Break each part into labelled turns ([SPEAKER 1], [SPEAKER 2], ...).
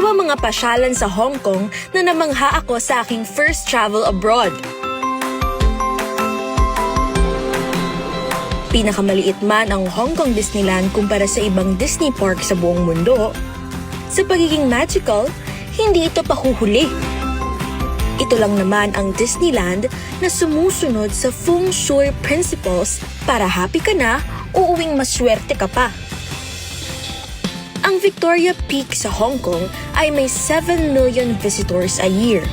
[SPEAKER 1] ang mga pasyalan sa Hong Kong na namangha ako sa aking first travel abroad. Pinakamaliit man ang Hong Kong Disneyland kumpara sa ibang Disney park sa buong mundo, sa pagiging magical, hindi ito pahuhuli. Ito lang naman ang Disneyland na sumusunod sa Feng Shui principles para happy ka na, uuwing maswerte ka pa. Ang Victoria Peak sa Hong Kong ay may 7 million visitors a year.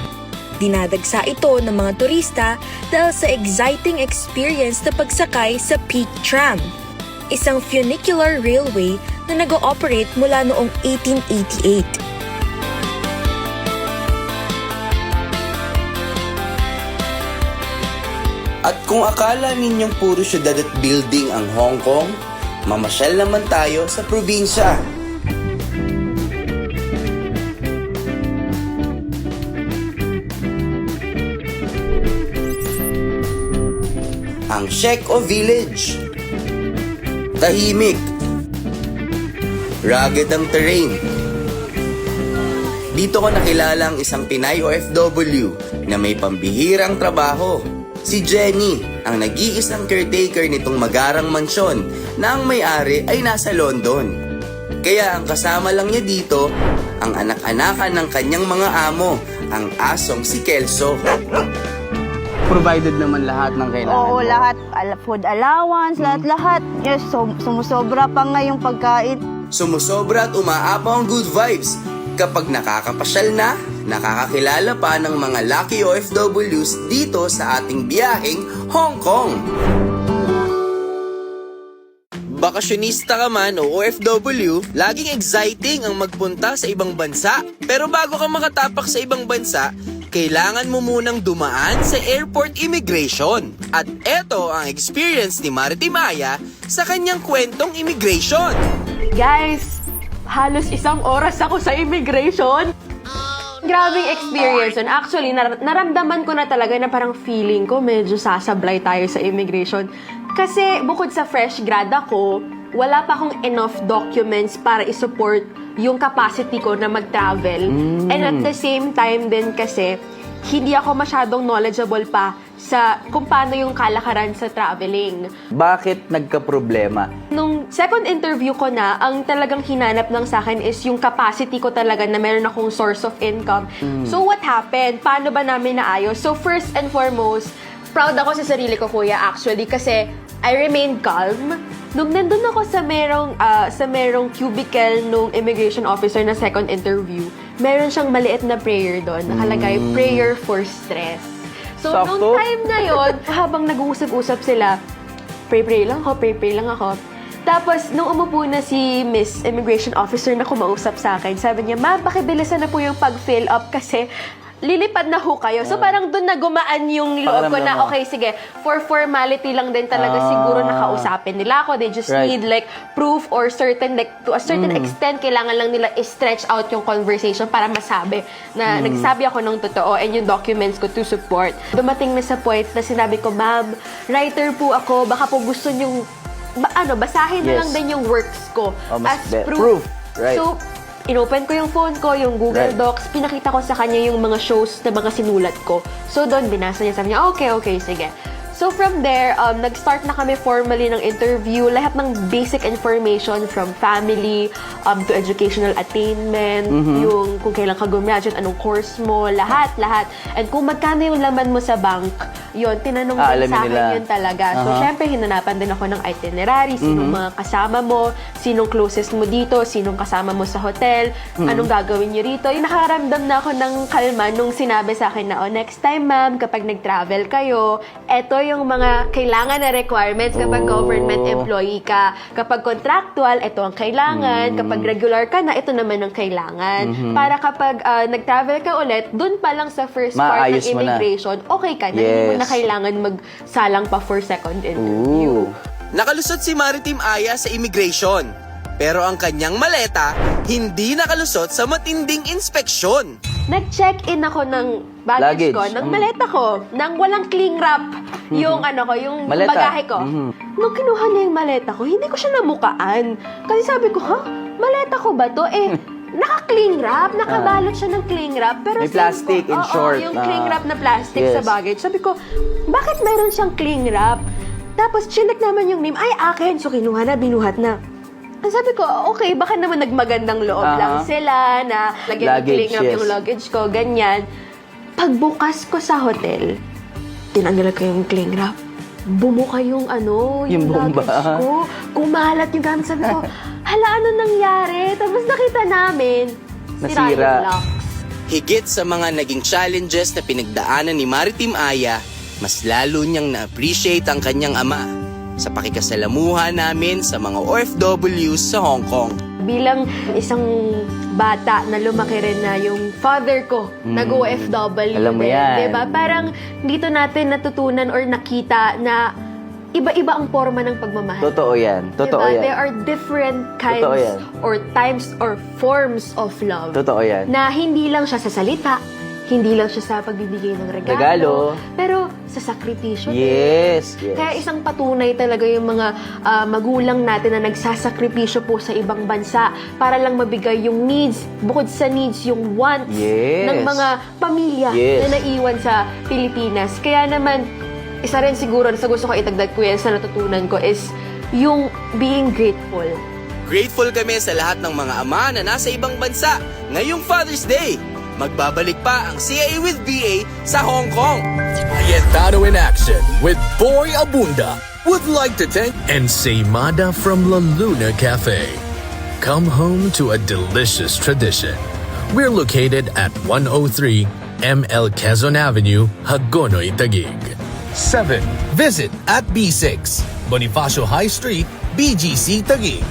[SPEAKER 1] Dinadagsa ito ng mga turista dahil sa exciting experience na pagsakay sa Peak Tram, isang funicular railway na nag-ooperate mula noong 1888.
[SPEAKER 2] At kung akala ninyong puro syudad at building ang Hong Kong, mamasyal naman tayo sa probinsya. Ang Shek-O Village. Tahimik. Rugged ang terrain. Dito ko nakilala ang isang Pinay OFW na may pambihirang trabaho. Si Jenny, ang nag-iisang caretaker nitong magarang mansyon na ang may-ari ay nasa London. Kaya ang kasama lang niya dito, ang anak-anakan ng kanyang mga amo, ang asong si Kelso.
[SPEAKER 3] Provided naman lahat ng kailangan
[SPEAKER 4] Oo,
[SPEAKER 3] mo.
[SPEAKER 4] lahat. Food allowance, lahat-lahat. Yes, sumusobra pa nga yung pagkain.
[SPEAKER 2] Sumusobra at umaapaw ang good vibes kapag nakakapasyal na, nakakakilala pa ng mga lucky OFWs dito sa ating biyaheng Hong Kong. Bakasyonista ka man o OFW, laging exciting ang magpunta sa ibang bansa. Pero bago ka makatapak sa ibang bansa, kailangan mo munang dumaan sa airport immigration. At eto ang experience ni Maritim Aya sa kanyang kwentong immigration.
[SPEAKER 5] Guys, halos 1 oras ako sa immigration. Grabing experience yun. Actually, naramdaman ko na talaga na parang feeling ko medyo sasablay tayo sa immigration. Kasi bukod sa fresh grad ako, wala pa akong enough documents para isupport yung capacity ko na mag-travel. And at the same time din kasi, hindi ako masyadong knowledgeable pa sa kung paano yung kalakaran sa traveling.
[SPEAKER 3] Bakit nagka-problema?
[SPEAKER 5] Nung second interview ko na, ang talagang hinanap ng sa akin is yung capacity ko talaga na meron akong source of income. So what happened? Paano ba namin naayos? So first and foremost, proud ako sa sarili ko, kuya, actually, kasi I remained calm. Nung nandun ako sa merong cubicle nung immigration officer na second interview, meron siyang maliit na prayer doon. Nakalagay, prayer for stress. So,
[SPEAKER 3] Sakto.
[SPEAKER 5] nung time na yon, habang nag-uusap-usap sila, pray lang ako. Tapos, nung umupo na si Miss Immigration Officer na kumausap sa akin, sabi niya, ma'am, pakibilisan na po yung pag-fill up kasi lilipad na ho kayo. So, parang doon na gumaan yung loob ko na, okay, sige, for formality lang din talaga siguro nakausapin nila ako. They just need like proof or certain, like to a certain extent, kailangan lang nila i-stretch out yung conversation para masabi na nagsabi ako ng totoo and yung documents ko to support. Dumating na sa point na sinabi ko, ma'am, writer po ako, baka po gusto nyong, basahin na lang din yung works ko as proof.
[SPEAKER 3] Right.
[SPEAKER 5] So, inopen ko yung phone ko, yung Google Docs, pinakita ko sa kanya yung mga shows na mga sinulat ko. So, doon, binasa niya, sabi niya, okay, sige. So, from there, nag-start na kami formally ng interview. Lahat ng basic information from family to educational attainment, yung kung kailan ka graduate, anong course mo, lahat. And kung magkano yung laman mo sa bank, yun, tinanong din sa akin yun talaga. So, syempre, hinanapan din ako ng itinerary, sinong mga kasama mo, sinong closest mo dito, sinong kasama mo sa hotel, anong gagawin nyo rito. Yung nakaramdam na ako ng kalma nung sinabi sa akin na, next time, ma'am, kapag nag-travel kayo, eto yung mga kailangan na requirements kapag government employee ka. Kapag contractual, ito ang kailangan. Kapag regular ka na, ito naman ang kailangan. Para kapag nag-travel ka ulit, dun pa lang sa first part ng immigration, okay ka na. Hindi mo na kailangan magsalang pa for second interview.
[SPEAKER 2] Nakalusot si Maritim Aya sa immigration. Pero ang kanyang maleta, hindi nakalusot sa matinding inspeksyon.
[SPEAKER 5] Nag-check-in ako ng baggage ko, ng maleta ko, nang walang cling wrap yung yung
[SPEAKER 3] Maleta.
[SPEAKER 5] bagahe ko. Nung kinuha niya yung maleta ko, hindi ko siya namukaan. Kasi sabi ko, maleta ko ba to? naka-cling wrap, nakabalot siya ng cling wrap. Pero
[SPEAKER 3] May
[SPEAKER 5] sabi
[SPEAKER 3] plastic,
[SPEAKER 5] ko,
[SPEAKER 3] in
[SPEAKER 5] oo,
[SPEAKER 3] short,
[SPEAKER 5] yung
[SPEAKER 3] na-
[SPEAKER 5] cling wrap na plastic
[SPEAKER 3] Yes.
[SPEAKER 5] sa baggage. Sabi ko, bakit meron siyang cling wrap? Tapos, chinek naman yung name, ay, akin. So, kinuha na, binuhat na. Sabi ko, okay, baka naman nagmagandang loob lang sila na lagyan ng
[SPEAKER 3] Luggage,
[SPEAKER 5] cling wrap
[SPEAKER 3] yes.
[SPEAKER 5] yung luggage ko, ganyan. Pagbukas ko sa hotel, tinanggal ko yung cling wrap. Bumuka yung
[SPEAKER 3] Yung bomba.
[SPEAKER 5] luggage ko. Kumalat yung gamit. Sabi ko, hala, ano nangyari? Tapos nakita namin, sira
[SPEAKER 3] Nasira.
[SPEAKER 5] yung locks.
[SPEAKER 2] Higit sa mga naging challenges na pinagdaanan ni Maritim Aya, mas lalo niyang na-appreciate ang kanyang ama sa pakikasalamuha namin sa mga OFWs sa Hong Kong.
[SPEAKER 5] Bilang isang bata na lumaki rin na yung father ko, nag-OFW
[SPEAKER 3] Alam mo
[SPEAKER 5] din,
[SPEAKER 3] yan.
[SPEAKER 5] diba? Parang dito natin natutunan or nakita na iba-iba ang forma ng pagmamahal.
[SPEAKER 3] Totoo yan. Totoo
[SPEAKER 5] Diba?
[SPEAKER 3] yan.
[SPEAKER 5] There are different kinds
[SPEAKER 3] Totoo yan.
[SPEAKER 5] or types or forms of love.
[SPEAKER 3] Totoo yan.
[SPEAKER 5] Na hindi lang siya sa salita, hindi lang siya sa pagbibigay ng regalo,
[SPEAKER 3] Regalo.
[SPEAKER 5] pero sa sakripisyo.
[SPEAKER 3] Yes, yes.
[SPEAKER 5] Kaya isang patunay talaga yung mga magulang natin na nagsasakripisyo po sa ibang bansa para lang mabigay yung needs, bukod sa needs, yung wants
[SPEAKER 3] Yes.
[SPEAKER 5] ng mga pamilya
[SPEAKER 3] Yes.
[SPEAKER 5] na naiwan sa Pilipinas. Kaya naman, isa rin siguro sa gusto ko itagdag ko yan sa natutunan ko is yung being grateful.
[SPEAKER 2] Grateful kami sa lahat ng mga ama na nasa ibang bansa ngayong Father's Day. Magbabalik pa ang CIA with BA sa Hong Kong.
[SPEAKER 6] Cayetano in action with Boy Abunda. Would like to thank Ensaymada from La Luna Cafe. Come home to a delicious tradition. We're located at 103 ML Quezon Avenue, Hagonoy, Taguig. 7. Visit at B6, Bonifacio High Street, BGC Taguig.